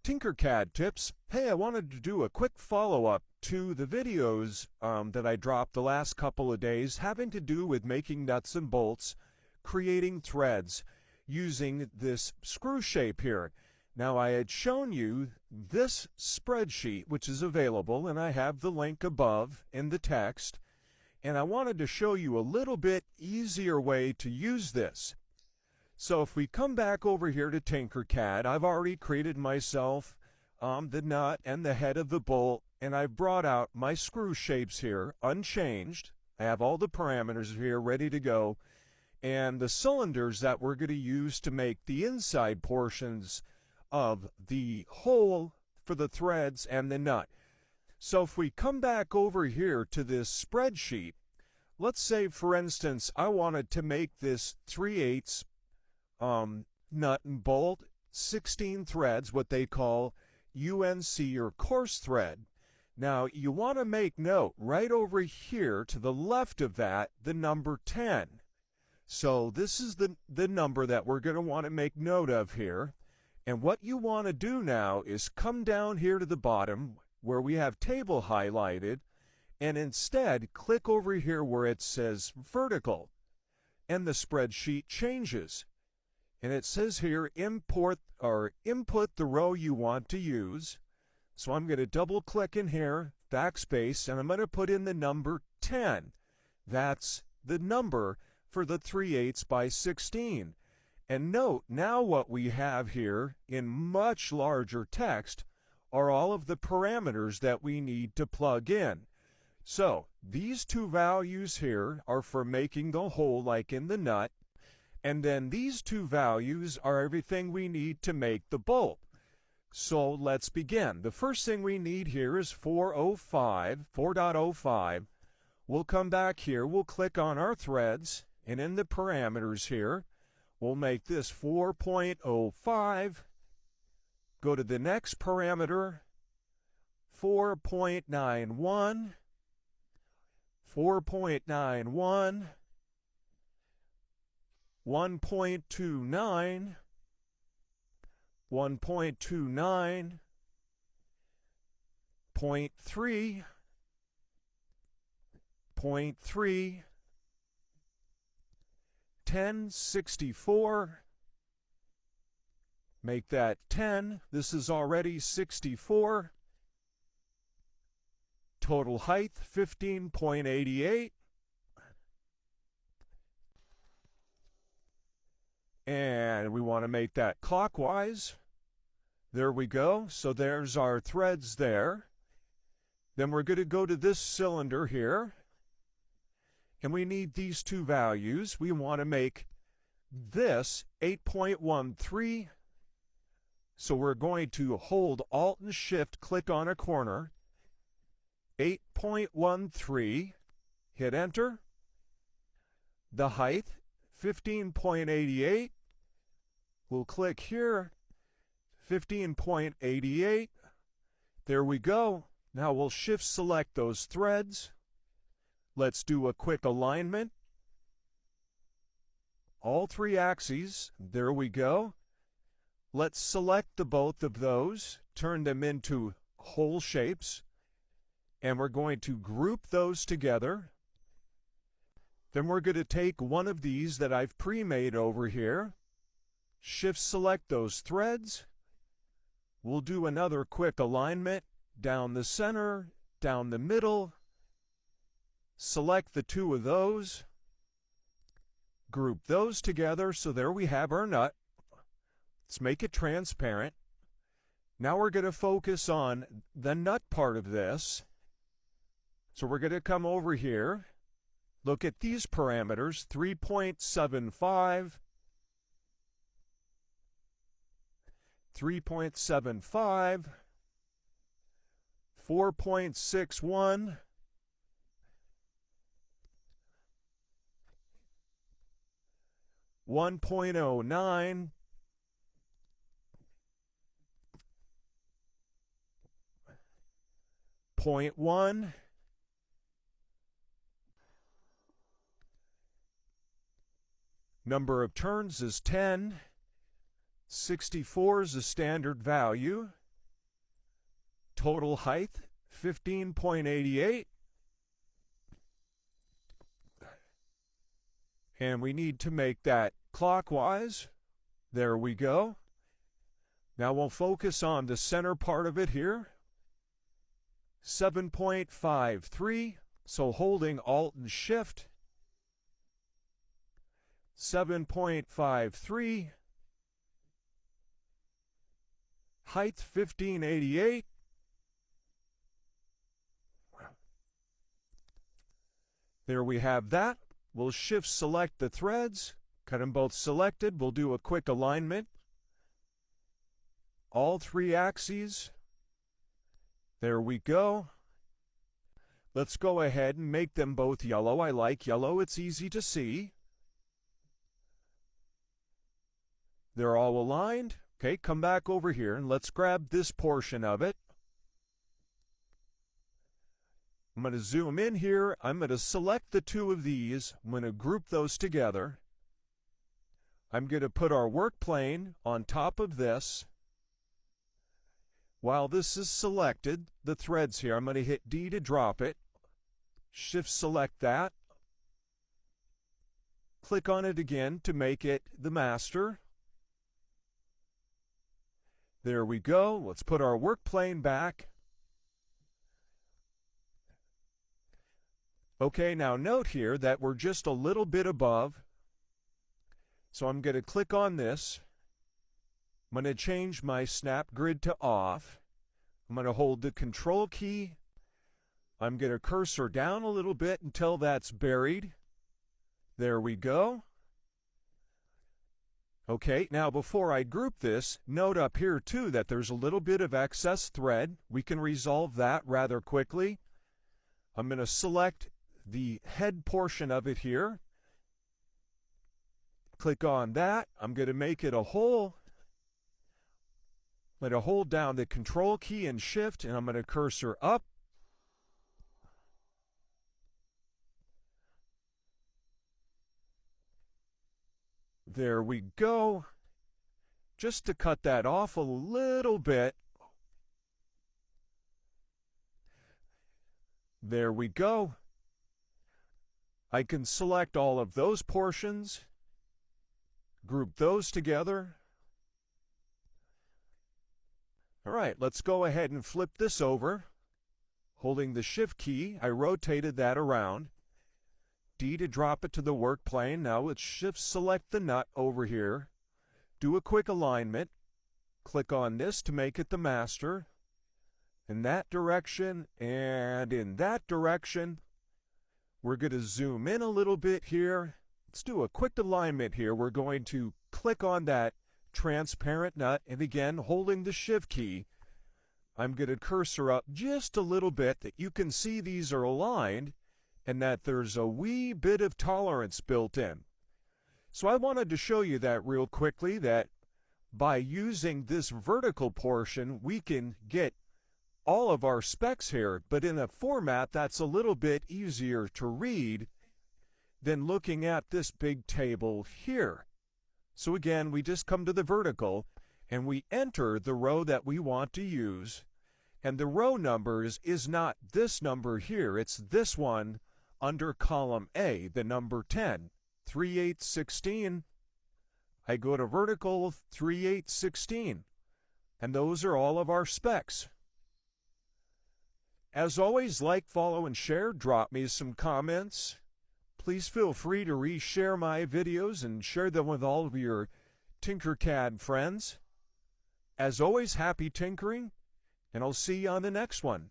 TinkerCAD tips. Hey, I wanted to do a quick follow-up to the videos that I dropped the last couple of days having to do with making nuts and bolts, creating threads using this screw shape here. Now, I had shown you this spreadsheet, which is available, and I have the link above in the text, and I wanted to show you a little bit easier way to use this. So if we come back over here to TinkerCAD, I've already created myself the nut and the head of the bolt, and I've brought out my screw shapes here unchanged. I have all the parameters here ready to go, and the cylinders that we're going to use to make the inside portions of the hole for the threads and the nut. So if we come back over here to this spreadsheet, let's say, for instance, I wanted to make this 3/8 nut and bolt, 16 threads, what they call UNC or coarse thread. Now, you want to make note right over here to the left of that, the number 10. So this is the number that we're going to want to make note of here. And what you want to do now is come down here to the bottom where we have table highlighted, and instead click over here where it says vertical, and the spreadsheet changes. And it says here import or input the row you want to use. So I'm going to double click in here, backspace, and I'm going to put in the number 10. That's the number for the 3/8 by 16. And note now what we have here in much larger text are all of the parameters that we need to plug in. So these two values here are for making the hole like in the nut. And then these two values are everything we need to make the bolt. So let's begin. The first thing we need here is 4.05. We'll come back here, we'll click on our threads, and in the parameters here, we'll make this 4.05. Go to the next parameter, 4.91, 4.91, 1.29, 1.29, 0.3, 0.3, 1064, make that 10, this is already 64, total height 15.88, and we want to make that clockwise. There we go. So there's our threads there. Then we're going to go to this cylinder here, and we need these two values. We want to make this 8.13. So we're going to hold Alt and Shift, click on a corner, 8.13, hit enter. The height 15.88. We'll click here, 15.88. There we go. Now we'll shift select those threads. Let's do a quick alignment. All three axes. There we go. Let's select the both of those, turn them into hole shapes, and we're going to group those together. Then we're going to take one of these that I've pre-made over here, shift select those threads. We'll do another quick alignment down the center, down the middle, select the two of those, group those together, so there we have our nut. Let's make it transparent. Now we're going to focus on the nut part of this. So we're going to come over here, look at these parameters, 3.75, 3.75, 4.61, 1.09, 0.1, number of turns is 10, 64 is the standard value. Total height, 15.88. And we need to make that clockwise. There we go. Now we'll focus on the center part of it here. 7.53. So holding Alt and Shift. 7.53. Height 1588. There we have that. We'll Shift select the threads, cut them both selected. We'll do a quick alignment. All three axes. There we go. Let's go ahead and make them both yellow. I like yellow, it's easy to see. They're all aligned. Okay, come back over here and let's grab this portion of it. I'm going to zoom in here. I'm going to select the two of these. I'm going to group those together. I'm going to put our work plane on top of this. While this is selected, the threads here, I'm going to hit D to drop it. Shift select that. Click on it again to make it the master. There we go. Let's put our work plane back. Okay, now note here that we're just a little bit above. So I'm going to click on this. I'm going to change my snap grid to off. I'm going to hold the Control key. I'm going to cursor down a little bit until that's buried. There we go. Okay, now before I group this, note up here too that there's a little bit of excess thread. We can resolve that rather quickly. I'm going to select the head portion of it here. Click on that. I'm going to make it a hole. I'm going to hold down the Control key and Shift, and I'm going to cursor up. There we go. Just to cut that off a little bit. There we go. I can select all of those portions, group those together. All right, let's go ahead and flip this over. Holding the Shift key, I rotated that around. D to drop it to the work plane. Now let's Shift select the nut over here. Do a quick alignment. Click on this to make it the master. In that direction and in that direction. We're going to zoom in a little bit here. Let's do a quick alignment here. We're going to click on that transparent nut, and again, holding the Shift key, I'm going to cursor up just a little bit that you can see these are aligned and that there's a wee bit of tolerance built in. So I wanted to show you that real quickly, that by using this vertical portion, we can get all of our specs here, but in a format that's a little bit easier to read than looking at this big table here. So again, we just come to the vertical and we enter the row that we want to use, and the row numbers is not this number here, it's this one under column A, the number 10, 3816. I go to vertical 3816, and those are all of our specs. As always, like, follow, and share. Drop me some comments. Please feel free to reshare my videos and share them with all of your TinkerCAD friends. As always, happy tinkering, and I'll see you on the next one.